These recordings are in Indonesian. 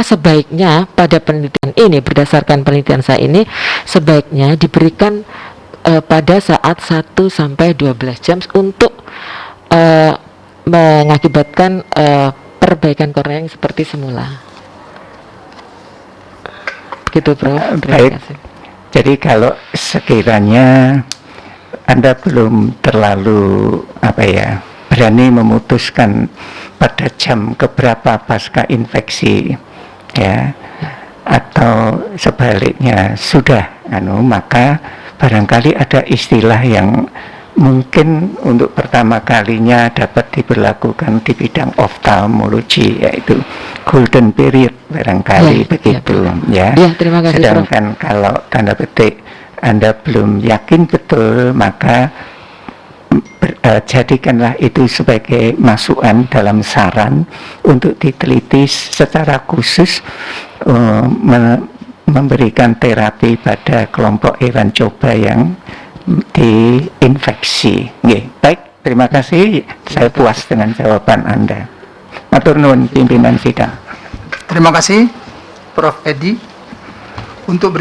maka sebaiknya pada penelitian ini, berdasarkan penelitian saya ini, sebaiknya diberikan pada saat 1-12 jam untuk mengakibatkan perbaikan kornea yang seperti semula. Gitu, Prof. Baik. Jadi kalau sekiranya Anda belum terlalu berani memutuskan pada jam keberapa pasca infeksi, ya, atau sebaliknya sudah, maka barangkali ada istilah yang mungkin untuk pertama kalinya dapat diberlakukan di bidang oftalmologi, yaitu golden period, barangkali begitu, ya. Terima kasih, Sedangkan Prof. Kalau tanda petik Anda belum yakin betul, maka jadikanlah itu sebagai masukan dalam saran untuk diteliti secara khusus, memberikan terapi pada kelompok hewan coba yang diinfeksi. Baik, terima kasih. Saya puas dengan jawaban Anda. Matur nuwun pimpinan sidang. Terima kasih Prof. Edi. Untuk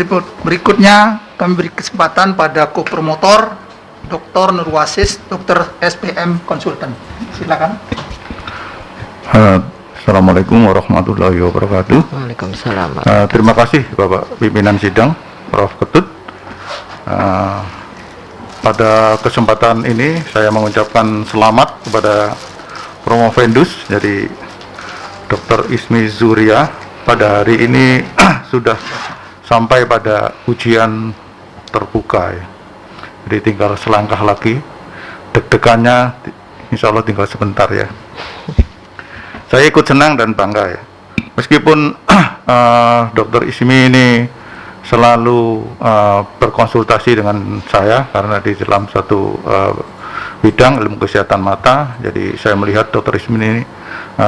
berikutnya kami beri kesempatan pada kopromotor Dr. Nurwasis, Dr. SPM Konsultan. Silakan. Assalamualaikum warahmatullahi wabarakatuh. Waalaikumsalam. Terima kasih Bapak Pimpinan Sidang, Prof. Ketut. Pada kesempatan ini saya mengucapkan selamat kepada Promovendus dari Dr. Ismi Zuria. Pada hari ini sudah sampai pada ujian terbuka, ya. Jadi tinggal selangkah lagi, deg-degannya insya Allah tinggal sebentar, ya. Saya ikut senang dan bangga, ya. Meskipun Dr. Ismi ini selalu berkonsultasi dengan saya karena di dalam satu bidang ilmu kesehatan mata. Jadi saya melihat Dr. Ismi ini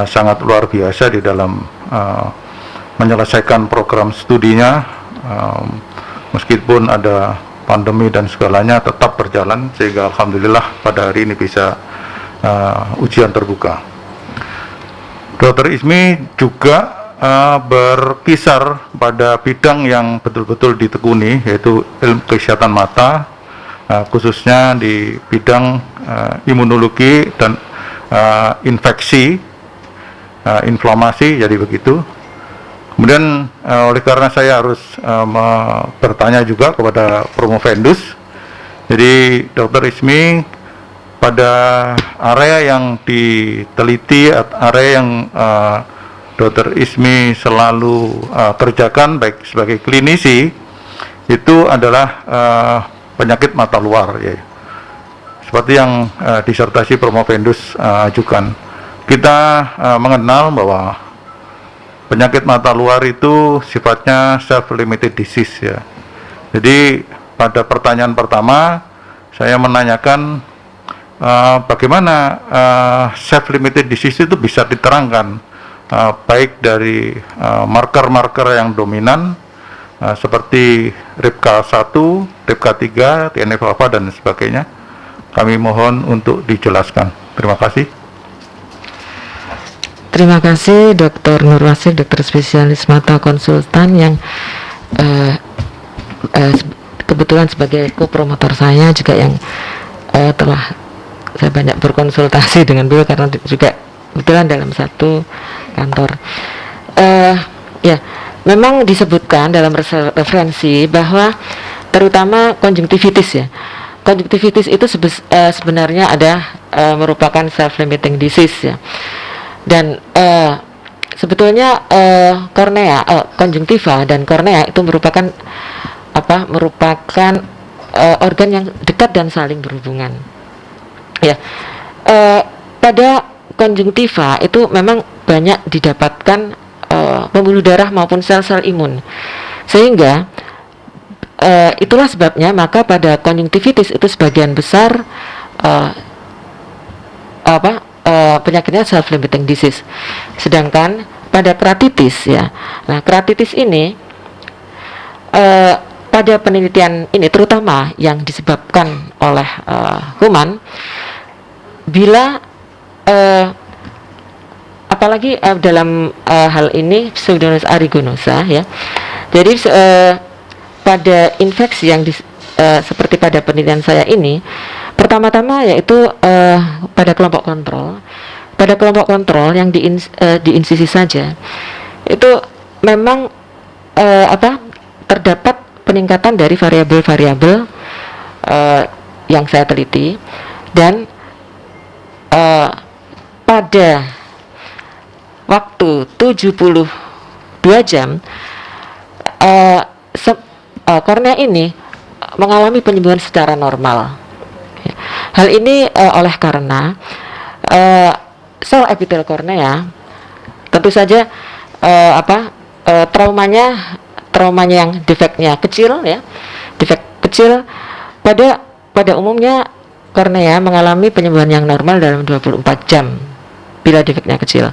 sangat luar biasa di dalam menyelesaikan program studinya, meskipun ada pandemi dan segalanya tetap berjalan, sehingga alhamdulillah pada hari ini bisa ujian terbuka. Dr. Ismi juga berkisar pada bidang yang betul-betul ditekuni, yaitu ilmu kesehatan mata, khususnya di bidang imunologi dan infeksi, inflamasi, jadi begitu. Kemudian oleh karena saya harus bertanya juga kepada Promovendus, jadi Dr. Ismi pada area yang diteliti, area yang Dr. Ismi selalu kerjakan baik sebagai klinisi, itu adalah penyakit mata luar, ya. Seperti yang disertasi Promovendus ajukan. Kita mengenal bahwa penyakit mata luar itu sifatnya self-limited disease, ya. Jadi pada pertanyaan pertama saya menanyakan bagaimana self-limited disease itu bisa diterangkan, baik dari marker-marker yang dominan seperti RIPK1, RIPK3, TNF-alpha dan sebagainya. Kami mohon untuk dijelaskan. Terima kasih. Terima kasih Dr. Nurwasis, dokter spesialis mata konsultan yang kebetulan sebagai kopromotor saya juga yang telah saya banyak berkonsultasi dengan beliau karena juga kebetulan dalam satu kantor. Ya, memang disebutkan dalam referensi bahwa terutama konjungtivitis, ya. Konjungtivitis itu sebenarnya ada merupakan self-limiting disease, ya. Dan sebetulnya kornea, konjungtiva dan kornea itu merupakan organ yang dekat dan saling berhubungan. Ya, pada konjungtiva itu memang banyak didapatkan pembuluh darah maupun sel-sel imun, sehingga itulah sebabnya maka pada konjungtivitis itu sebagian besar penyakitnya self-limiting disease. Sedangkan pada keratitis, ya, nah keratitis ini pada penelitian ini terutama yang disebabkan oleh kuman, bila apalagi dalam hal ini Pseudomonas aeruginosa ya. Jadi pada infeksi yang seperti pada penelitian saya ini, pertama-tama yaitu pada kelompok kontrol. Pada kelompok kontrol yang di insisi saja itu memang terdapat peningkatan dari variabel-variabel yang saya teliti, dan pada waktu 72 jam kornea ini mengalami penyembuhan secara normal. Hal ini oleh karena sel epitel kornea tentu saja traumanya yang defeknya kecil ya, defek kecil. Pada umumnya kornea mengalami penyembuhan yang normal dalam 24 jam bila defeknya kecil.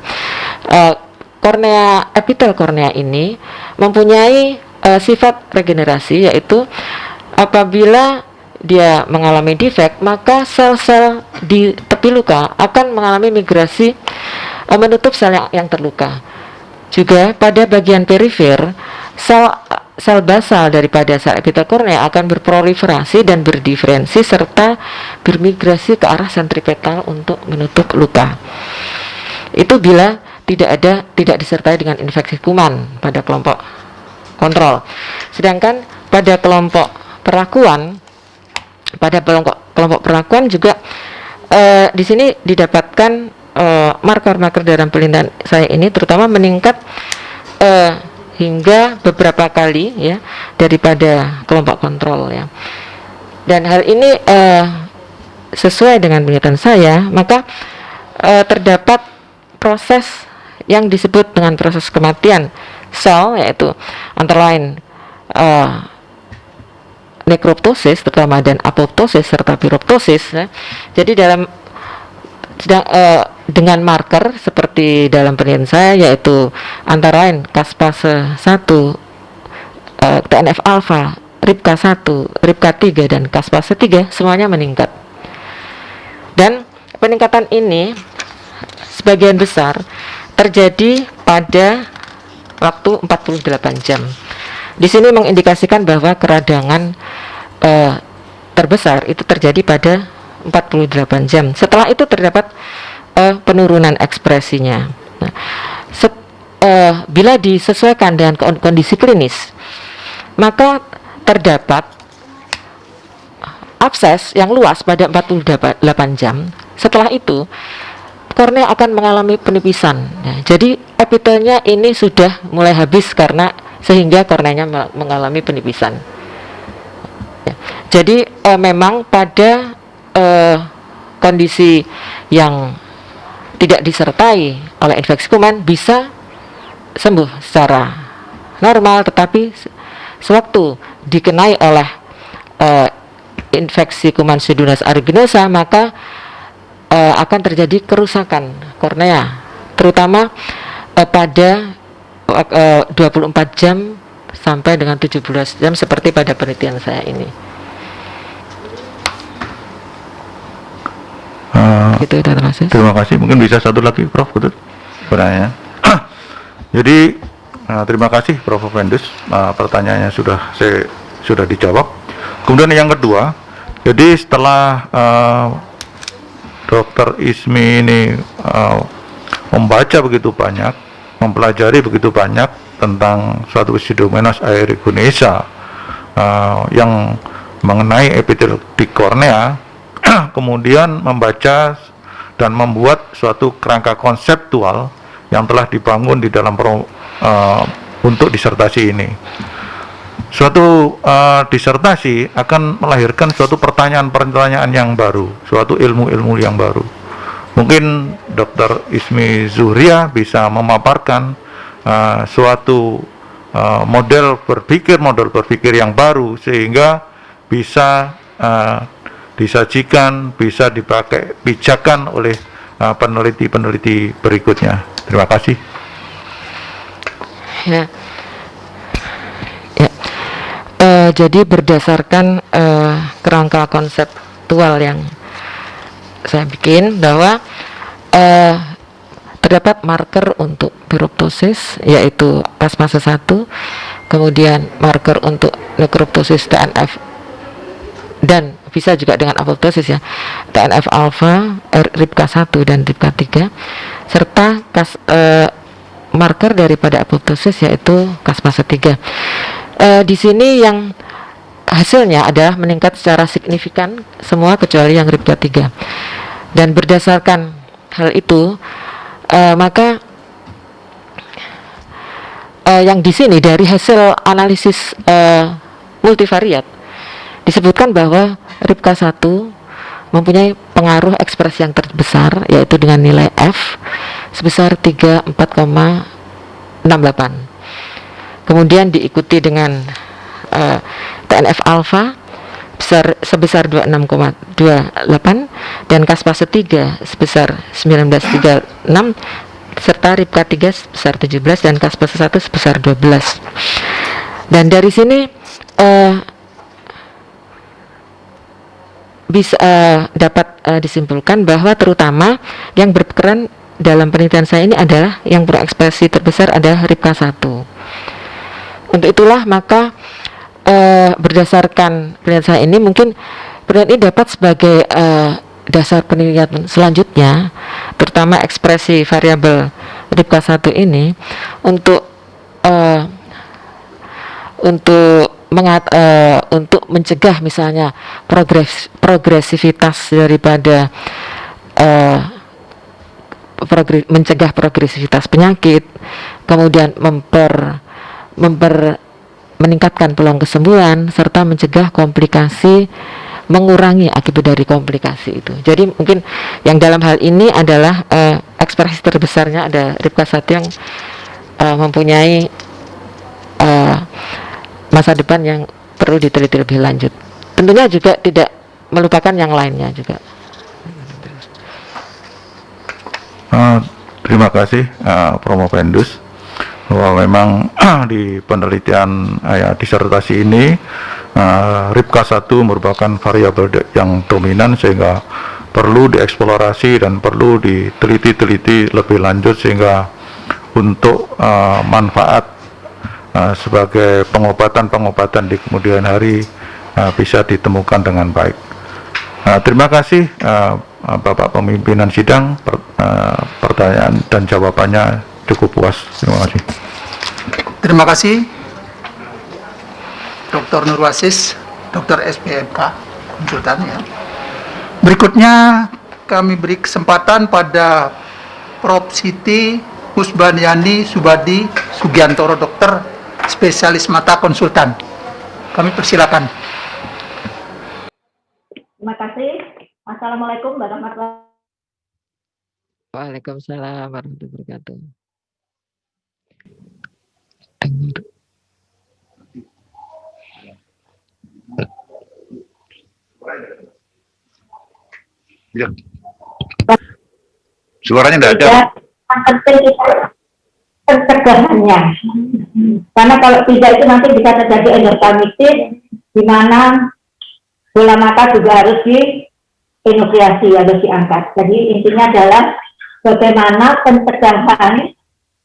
Epitel kornea ini mempunyai sifat regenerasi, yaitu apabila dia mengalami defek, maka sel-sel di tepi luka akan mengalami migrasi menutup sel yang terluka. Juga pada bagian perifer, sel basal daripada sel epitel kornea akan berproliferasi dan berdiferensi serta bermigrasi ke arah sentripetal untuk menutup luka. Itu bila tidak disertai dengan infeksi kuman pada kelompok kontrol. Sedangkan pada kelompok perakuan juga di sini didapatkan marker-marker dalam penelitian saya ini terutama meningkat hingga beberapa kali ya daripada kelompok kontrol ya. Dan hal ini sesuai dengan penelitian saya, maka terdapat proses yang disebut dengan proses kematian sel, yaitu antara lain nekroptosis terutama dan apoptosis serta piroptosis ya. Jadi dengan marker seperti dalam penelitian saya, yaitu antara lain caspase 1, TNF alpha, RIPK 1, RIPK 3 dan caspase 3 semuanya meningkat. Dan peningkatan ini sebagian besar terjadi pada waktu 48 jam. Di sini mengindikasikan bahwa keradangan terbesar itu terjadi pada 48 jam. Setelah itu terdapat penurunan ekspresinya. Nah, bila disesuaikan dengan kondisi klinis, maka terdapat abses yang luas pada 48 jam. Setelah itu kornea akan mengalami penipisan. Nah, jadi epitelnya ini sudah mulai habis sehingga korneanya mengalami penipisan. Ya. Jadi memang pada kondisi yang tidak disertai oleh infeksi kuman bisa sembuh secara normal, tetapi sewaktu dikenai oleh infeksi kuman Pseudomonas aeruginosa, maka akan terjadi kerusakan kornea, terutama pada 24 jam sampai dengan 17 jam seperti pada penelitian saya ini. Gitu, terima kasih. Mungkin bisa satu lagi, Prof. Betul sebenarnya. Jadi terima kasih Prof. Vendus, pertanyaannya sudah dijawab. Kemudian yang kedua, jadi setelah Dr. Ismi ini membaca begitu banyak, mempelajari begitu banyak tentang suatu Pseudomonas aeruginosa yang mengenai epitel di kornea, kemudian membaca dan membuat suatu kerangka konseptual yang telah dibangun di dalam untuk disertasi ini. Suatu disertasi akan melahirkan suatu pertanyaan-pertanyaan yang baru, suatu ilmu-ilmu yang baru. Mungkin Dr. Ismi Zuhria bisa memaparkan suatu model berpikir yang baru sehingga bisa disajikan, bisa dipakai pijakan oleh peneliti-peneliti berikutnya. Terima kasih. Ya. Jadi berdasarkan kerangka konseptual yang saya bikin, bahwa terdapat marker untuk piroptosis yaitu caspase 1, kemudian marker untuk nekroptosis TNF dan bisa juga dengan apoptosis ya, TNF alpha, RIPK1 dan RIPK3, serta marker daripada apoptosis yaitu caspase 3. Di sini yang hasilnya adalah meningkat secara signifikan semua kecuali yang RIPK3. Dan berdasarkan hal itu, maka yang di sini dari hasil analisis multivariat disebutkan bahwa RIPK1 mempunyai pengaruh ekspresi yang terbesar yaitu dengan nilai F sebesar 34,68. Kemudian diikuti dengan TNF alpha sebesar 26,28 dan caspase 3 sebesar 19,36 serta RIPK3 sebesar 17 dan caspase 1 sebesar 12. Dan dari sini bisa dapat disimpulkan bahwa terutama yang berperan dalam penelitian saya ini adalah yang berekspresi terbesar adalah RIPK1. Untuk itulah maka berdasarkan penelitian saya ini mungkin penelitian ini dapat sebagai dasar penelitian selanjutnya, terutama ekspresi variabel RIPK1 ini untuk mencegah misalnya progresivitas daripada mencegah progresivitas penyakit, kemudian meningkatkan peluang kesembuhan serta mencegah komplikasi, mengurangi akibat dari komplikasi itu. Jadi mungkin yang dalam hal ini adalah ekspresi terbesarnya ada RIPK1 yang mempunyai masa depan yang perlu diteliti lebih lanjut. Tentunya juga tidak melupakan yang lainnya juga. Terima kasih Prof. Vendus, bahwa memang di penelitian disertasi ini RIPK1 merupakan variabel yang dominan sehingga perlu dieksplorasi dan perlu diteliti lebih lanjut sehingga untuk manfaat sebagai pengobatan di kemudian hari bisa ditemukan dengan baik. Terima kasih Bapak Pemimpinan Sidang, pertanyaan dan jawabannya cukup puas. Terima kasih. Terima kasih Dr. Nurwasis, Dr. SPMK, konsultan ya. Berikutnya kami beri kesempatan pada Prof. Siti Husbaniani Subadi Sugiantoro, dokter spesialis mata konsultan. Kami persilakan. Terima kasih. Assalamualaikum warahmatullahi wabarakatuh. Waalaikumsalam warahmatullahi wabarakatuh. Ya. Suaranya tidak ada. Penting pencegahannya. Karena kalau tidak itu nanti bisa terjadi endophthalmitis, di mana bola mata juga harus diinupsiasi, harus diangkat. Jadi intinya adalah bagaimana pencegahan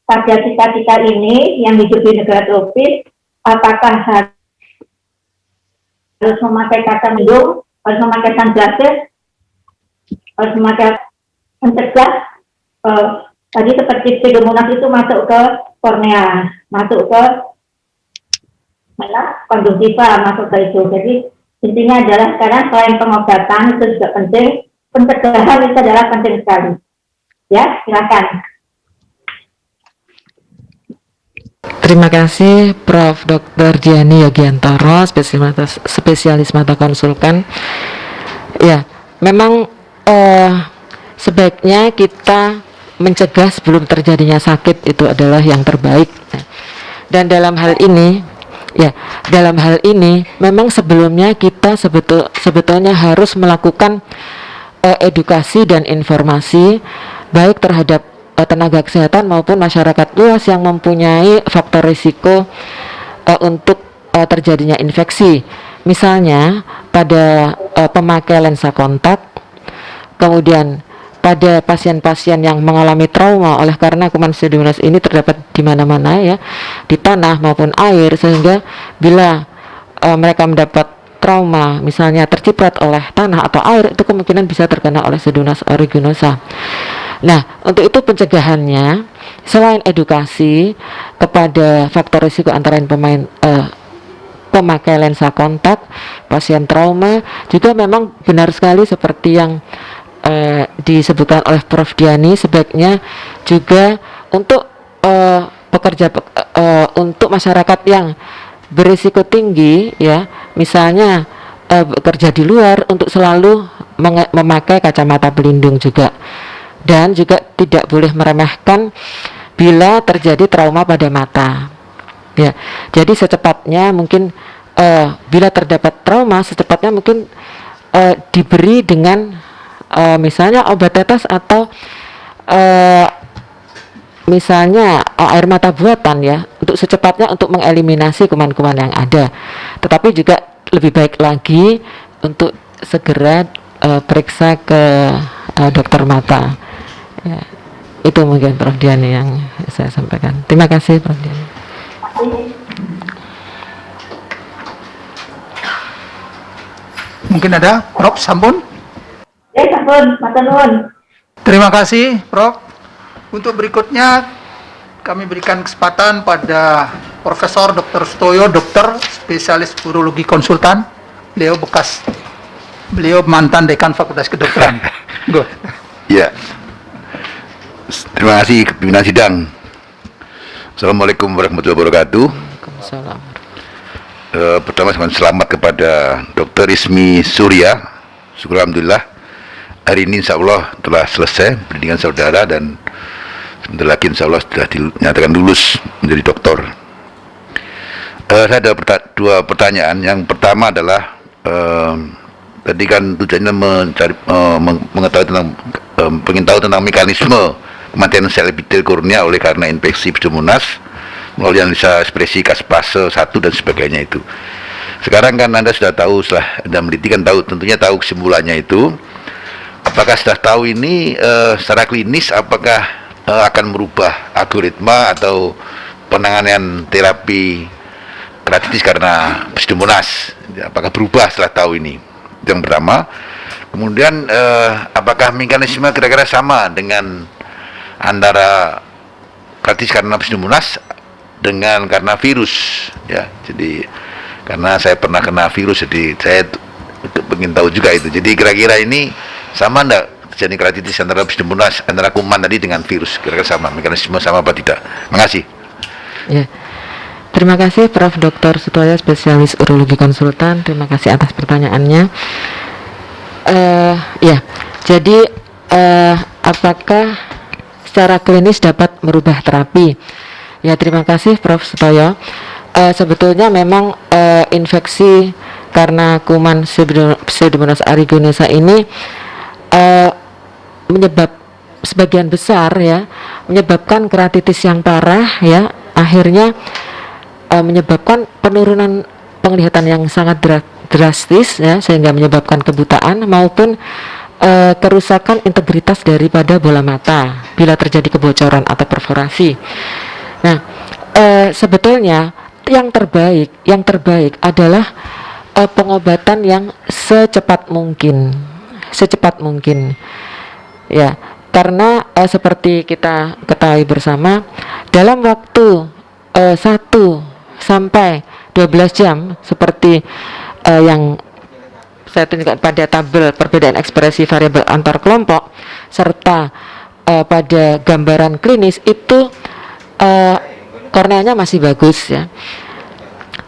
pada kita ini yang hidup di negara tropis, apakah harus memakai kacamata, harus memakai sunglasses, harus memakai mencegah tadi seperti pseudomonas itu masuk ke kornea, masuk ke mana konjungtiva, masuk ke itu. Jadi intinya adalah sekarang selain pengobatan itu juga penting, pencegahan itu adalah penting sekali. Ya, silakan. Terima kasih Prof. Dr. Diani Yogiantoro, spesialis mata konsultan. Ya, memang sebaiknya kita mencegah sebelum terjadinya sakit, itu adalah yang terbaik. Dan dalam hal ini memang sebelumnya kita sebetulnya harus melakukan edukasi dan informasi baik terhadap tenaga kesehatan maupun masyarakat luas yang mempunyai faktor risiko untuk terjadinya infeksi. Misalnya pada pemakai lensa kontak, kemudian pada pasien-pasien yang mengalami trauma oleh karena kuman Pseudomonas ini terdapat di mana-mana ya, di tanah maupun air, sehingga bila mereka mendapat trauma misalnya terciprat oleh tanah atau air, itu kemungkinan bisa terkena oleh Pseudomonas aeruginosa. Nah, untuk itu pencegahannya selain edukasi kepada faktor risiko antara lain pemakai lensa kontak, pasien trauma, juga memang benar sekali seperti yang disebutkan oleh Prof. Diani, sebaiknya juga untuk untuk masyarakat yang berisiko tinggi ya, misalnya bekerja di luar, untuk selalu memakai kacamata pelindung juga, dan juga tidak boleh meremehkan bila terjadi trauma pada mata ya. Jadi secepatnya mungkin bila terdapat trauma, secepatnya mungkin diberi dengan misalnya obat tetes atau misalnya air mata buatan ya, untuk secepatnya untuk mengeliminasi kuman-kuman yang ada. Tetapi juga lebih baik lagi untuk segera periksa ke dokter mata ya. Itu mungkin Prof. Diani yang saya sampaikan. Terima kasih Prof. Diani. Mungkin ada Prof. Sampun? Ya, sampun, matur nuwun. Terima kasih, Prof. Untuk berikutnya, kami berikan kesempatan pada Profesor Dr. Sutoyo, dokter spesialis urologi konsultan. Beliau mantan dekan Fakultas Kedokteran. Go. Ya, terima kasih pimpinan sidang. Assalamualaikum warahmatullahi wabarakatuh. Waalaikumsalam. Pertama, selamat kepada Dr. Ismi Surya. Syukur alhamdulillah, hari ini insya Allah telah selesai pendidikan saudara dan sebentar lagi insya Allah sudah dinyatakan lulus menjadi doktor. Saya ada dua pertanyaan. Yang pertama adalah tadi kan tujuannya mencari mengetahui tentang ingin tahu tentang mekanisme kematian sel epitel kornea oleh karena infeksi Pseudomonas melalui analisa ekspresi Caspase 1 dan sebagainya itu. Sekarang kan Anda sudah tahu, setelah Anda meneliti kan tentunya tahu kesimpulannya itu. Apakah sudah tahu ini secara klinis apakah akan merubah algoritma atau penanganan terapi keratitis karena Pseudomonas? Apakah berubah setelah tahu ini? Itu yang pertama. Kemudian apakah mekanisme kira-kira sama dengan antara keratitis karena Pseudomonas dengan karena virus ya? Jadi karena saya pernah kena virus, jadi saya ingin tahu juga itu. Jadi kira-kira ini sama enggak terjadi keratitis antara Pseudomonas, antara kuman tadi dengan virus? Kira-kira sama, mekanisme sama apa tidak? Terima kasih. Ya. Terima kasih Prof. Dr. Sutoyo, spesialis urologi konsultan. Terima kasih atas pertanyaannya. Ya, jadi apakah secara klinis dapat merubah terapi? Ya, terima kasih Prof. Sutoyo. Sebetulnya memang infeksi karena kuman Pseudomonas aeruginosa ini sebagian besar ya menyebabkan keratitis yang parah ya, akhirnya menyebabkan penurunan penglihatan yang sangat drastis ya, sehingga menyebabkan kebutaan maupun kerusakan integritas daripada bola mata bila terjadi kebocoran atau perforasi. Nah, sebetulnya yang terbaik adalah pengobatan yang secepat mungkin ya, karena seperti kita ketahui bersama, dalam waktu 1 sampai 12 jam seperti yang saya tunjukkan pada tabel perbedaan ekspresi variabel antar kelompok serta pada gambaran klinis itu korneanya masih bagus ya.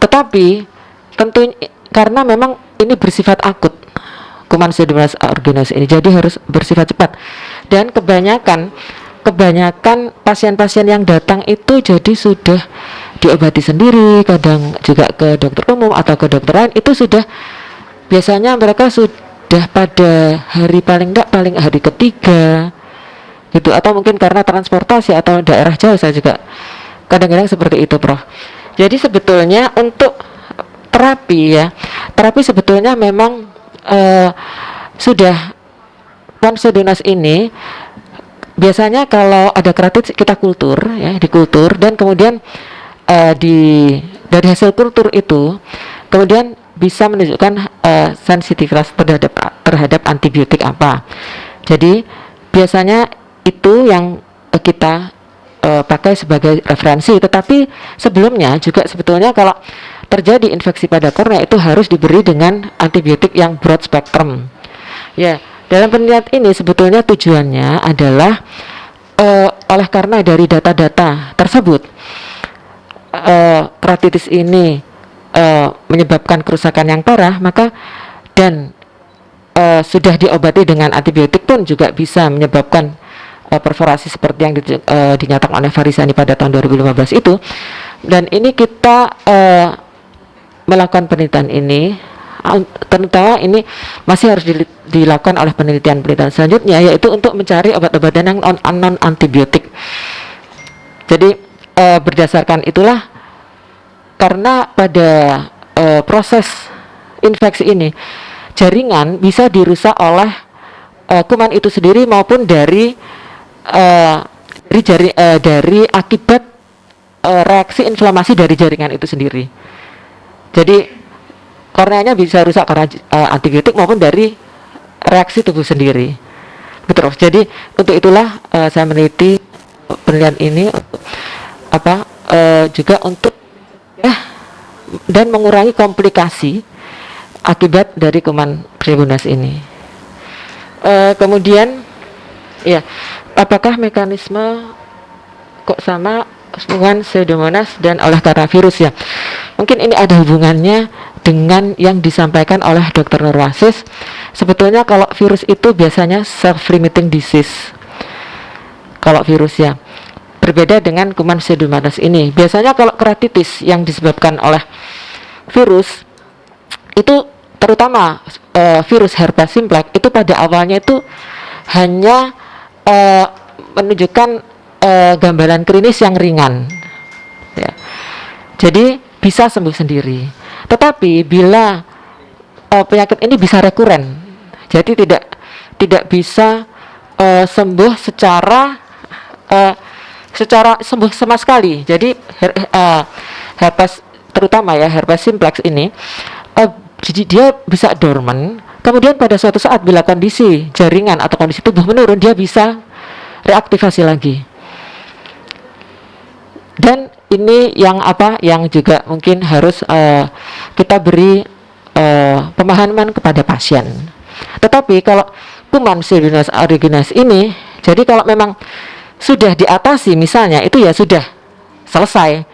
Tetapi tentunya karena memang ini bersifat akut, kuman Pseudomonas aeruginosa ini, jadi harus bersifat cepat. Dan kebanyakan pasien-pasien yang datang itu jadi sudah diobati sendiri, kadang juga ke dokter umum atau ke dokter lain, itu sudah biasanya mereka sudah pada hari paling hari ketiga gitu, atau mungkin karena transportasi atau daerah jauh. Saya juga kadang-kadang seperti itu, Prof. Jadi sebetulnya untuk terapi sebetulnya memang sudah kuman Pseudomonas ini biasanya kalau ada keratitis kita kultur ya, dikultur, dan kemudian dari hasil kultur itu kemudian bisa menunjukkan sensitivitas terhadap antibiotik apa. Jadi biasanya itu yang kita pakai sebagai referensi. Tetapi sebelumnya juga sebetulnya kalau terjadi infeksi pada kornea itu harus diberi dengan antibiotik yang broad spectrum. Ya, dalam penelitian ini sebetulnya tujuannya adalah oleh karena dari data-data tersebut keratitis ini menyebabkan kerusakan yang parah, maka dan sudah diobati dengan antibiotik pun juga bisa menyebabkan perforasi seperti yang dinyatakan oleh Farisani pada tahun 2015 itu. Dan ini kita melakukan penelitian ini, terutama ini masih harus dilakukan oleh penelitian selanjutnya, yaitu untuk mencari obat-obatan yang non antibiotik. Jadi berdasarkan itulah, karena pada proses infeksi ini jaringan bisa dirusak oleh kuman itu sendiri maupun dari akibat reaksi inflamasi dari jaringan itu sendiri. Jadi korneanya bisa rusak karena antibiotik maupun dari reaksi tubuh sendiri. Terus jadi untuk itulah saya meneliti penelitian ini juga untuk dan mengurangi komplikasi akibat dari kuman Pseudomonas ini. Kemudian ya, apakah mekanisme kok sama dengan Pseudomonas dan oleh karena virus ya? Mungkin ini ada hubungannya dengan yang disampaikan oleh Dr. Nurwasis. Sebetulnya kalau virus itu biasanya self-limiting disease. Kalau virus ya, berbeda dengan kuman Pseudomonas ini. Biasanya kalau keratitis yang disebabkan oleh virus itu, terutama virus herpes simplex, itu pada awalnya itu hanya menunjukkan gambaran klinis yang ringan ya. Jadi bisa sembuh sendiri. Tetapi bila penyakit ini bisa rekuren, jadi tidak bisa sembuh secara sembuh sama sekali. Jadi herpes, terutama ya herpes simplex ini, jadi dia bisa dormant, kemudian pada suatu saat bila kondisi jaringan atau kondisi tubuh menurun, dia bisa reaktivasi lagi. Dan ini yang juga mungkin harus kita beri pemahaman kepada pasien. Tetapi kalau kuman Pseudomonas aeruginosa ini, jadi kalau memang sudah diatasi misalnya, itu ya sudah selesai.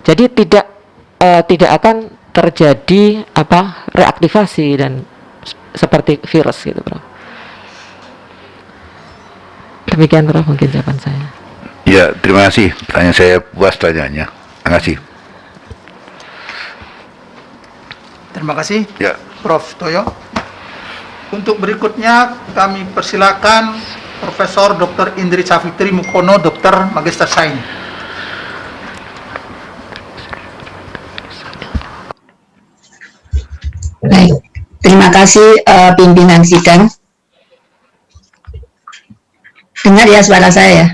Jadi tidak akan terjadi reaktivasi dan seperti virus gitu, Prof. Demikian, Prof, mungkin jawaban saya. Ya, terima kasih. Pertanyaan saya puas tanyanya. Terima kasih. Terima kasih, Ya. Prof. Toyo. Untuk berikutnya kami persilakan Profesor Dr. Indri Savitri Mukono, Dr. Magister Sains. Baik, terima kasih pimpinan sidang. Dengar ya suara saya ya.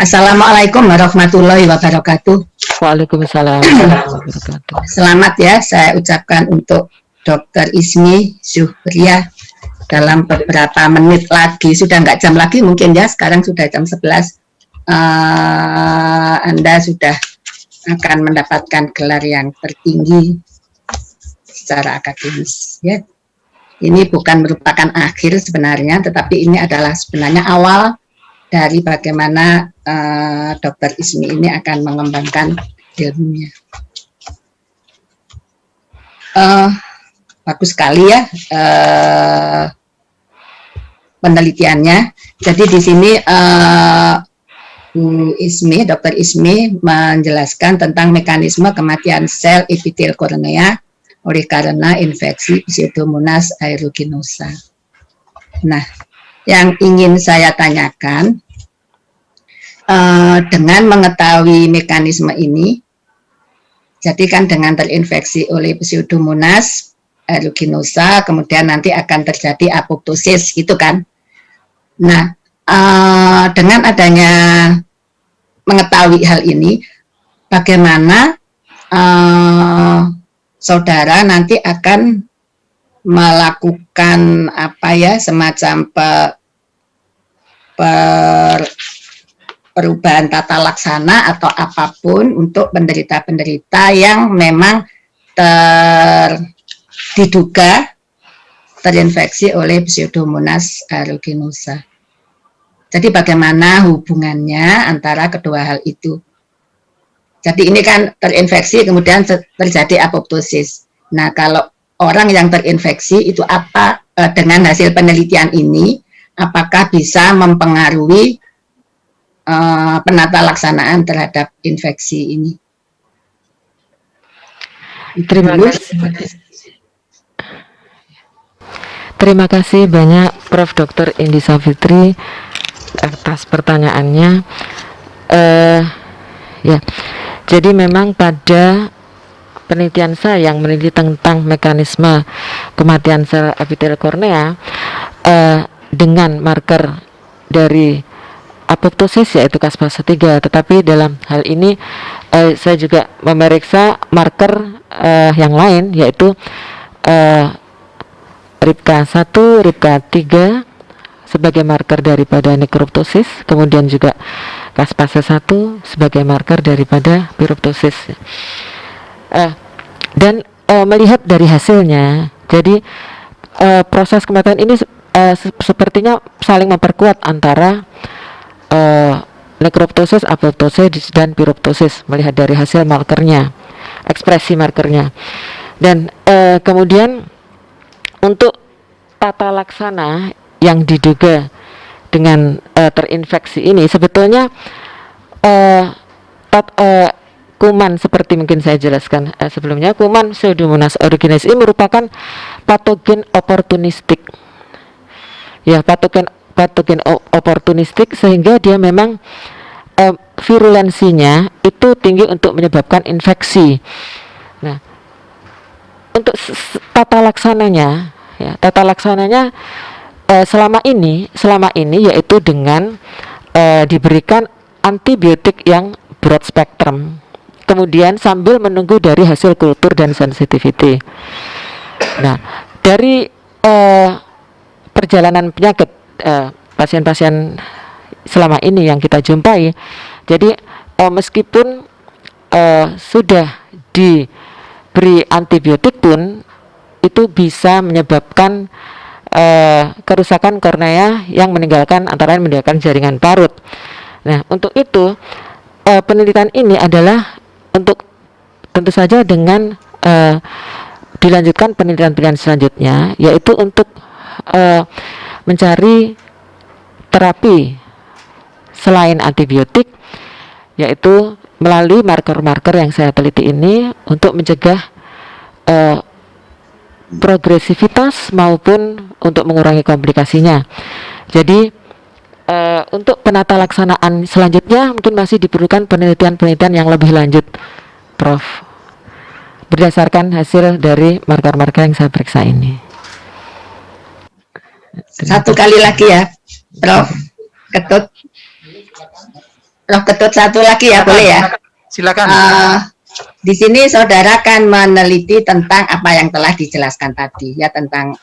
Assalamualaikum warahmatullahi wabarakatuh. Waalaikumsalam warahmatullahi wabarakatuh. Selamat ya saya ucapkan untuk Dr. Ismi Zuhria. Dalam beberapa menit lagi, sudah nggak jam lagi mungkin ya, sekarang sudah jam 11, Anda sudah akan mendapatkan gelar yang tertinggi secara akademis ya. Ini bukan merupakan akhir sebenarnya, tetapi ini adalah sebenarnya awal dari bagaimana Dr. Ismi ini akan mengembangkan ilmunya. Bagus sekali ya penelitiannya. Jadi di sini Dr. Ismi menjelaskan tentang mekanisme kematian sel epitel kornea oleh karena infeksi Pseudomonas aeruginosa. Nah, yang ingin saya tanyakan, dengan mengetahui mekanisme ini, jadi kan dengan terinfeksi oleh Pseudomonas, aeruginosa, kemudian nanti akan terjadi apoptosis gitu kan. Nah, dengan adanya mengetahui hal ini, bagaimana saudara nanti akan melakukan apa ya, semacam perubahan tata laksana atau apapun untuk penderita-penderita yang memang diduga terinfeksi oleh Pseudomonas aeruginosa. Jadi bagaimana hubungannya antara kedua hal itu? Jadi ini kan terinfeksi kemudian terjadi apoptosis. Nah, kalau orang yang terinfeksi itu apa dengan hasil penelitian ini, apakah bisa mempengaruhi penata laksanaan terhadap infeksi ini? Terima kasih. Terima kasih banyak Prof. Dr. Indi Savitri atas pertanyaannya. Ya, jadi memang pada penelitian saya yang meneliti tentang mekanisme kematian sel epitel kornea dengan marker dari apoptosis yaitu Caspase 3, tetapi dalam hal ini saya juga memeriksa marker yang lain yaitu RIPK1, RIPK3 sebagai marker daripada nekroptosis, kemudian juga Caspase 1 sebagai marker daripada piroptosis. Dan melihat dari hasilnya, jadi proses kematian ini sepertinya saling memperkuat antara nekroptosis, apoptosis, dan piroptosis melihat dari hasil markernya, ekspresi markernya. Dan kemudian untuk tata laksana yang diduga dengan terinfeksi ini sebetulnya kuman seperti mungkin saya jelaskan sebelumnya, kuman Pseudomonas aeruginosa ini merupakan patogen oportunistik. Ya, patogen oportunistik sehingga dia memang virulensinya itu tinggi untuk menyebabkan infeksi. Nah, untuk tata laksananya selama ini yaitu dengan diberikan antibiotik yang broad spectrum, kemudian sambil menunggu dari hasil kultur dan sensitivity. Nah, dari perjalanan penyakit pasien-pasien selama ini yang kita jumpai, jadi meskipun sudah diberi antibiotik pun itu bisa menyebabkan kerusakan kornea yang antara lain meninggalkan jaringan parut. Nah, untuk itu penelitian ini adalah untuk tentu saja dengan dilanjutkan penelitian selanjutnya, yaitu untuk mencari terapi selain antibiotik, yaitu melalui marker-marker yang saya teliti ini untuk mencegah progresivitas maupun untuk mengurangi komplikasinya. Jadi untuk penata laksanaan selanjutnya mungkin masih diperlukan penelitian-penelitian yang lebih lanjut, Prof, berdasarkan hasil dari marker-marker yang saya periksa ini. Satu kali lagi ya, Prof. Ketut. Prof. Ketut satu lagi ya, boleh ya? Silakan. Di sini saudara kan meneliti tentang apa yang telah dijelaskan tadi ya, tentang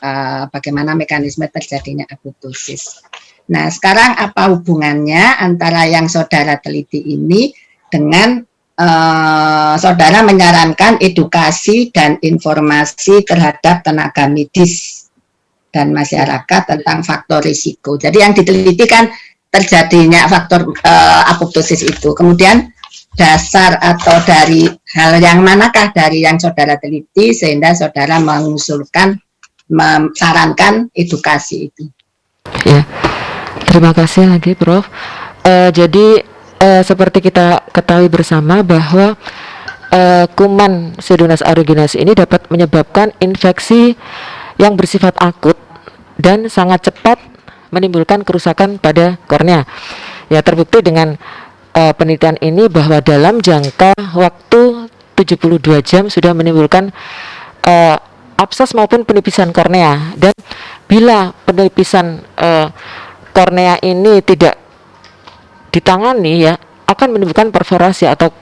bagaimana mekanisme terjadinya apoptosis. Nah, sekarang apa hubungannya antara yang saudara teliti ini dengan saudara menyarankan edukasi dan informasi terhadap tenaga medis dan masyarakat tentang faktor risiko. Jadi yang diteliti kan terjadinya faktor apoptosis itu. Kemudian dasar atau dari hal yang manakah dari yang saudara teliti sehingga saudara mengusulkan, menyarankan edukasi itu? Ya, terima kasih lagi, Prof. Jadi seperti kita ketahui bersama bahwa kuman Pseudomonas aeruginosa ini dapat menyebabkan infeksi yang bersifat akut dan sangat cepat menimbulkan kerusakan pada kornea. Ya, terbukti dengan penelitian ini bahwa dalam jangka waktu 72 jam sudah menimbulkan abses maupun penipisan kornea. Dan bila penipisan kornea ini tidak ditangani ya, akan menimbulkan perforasi atau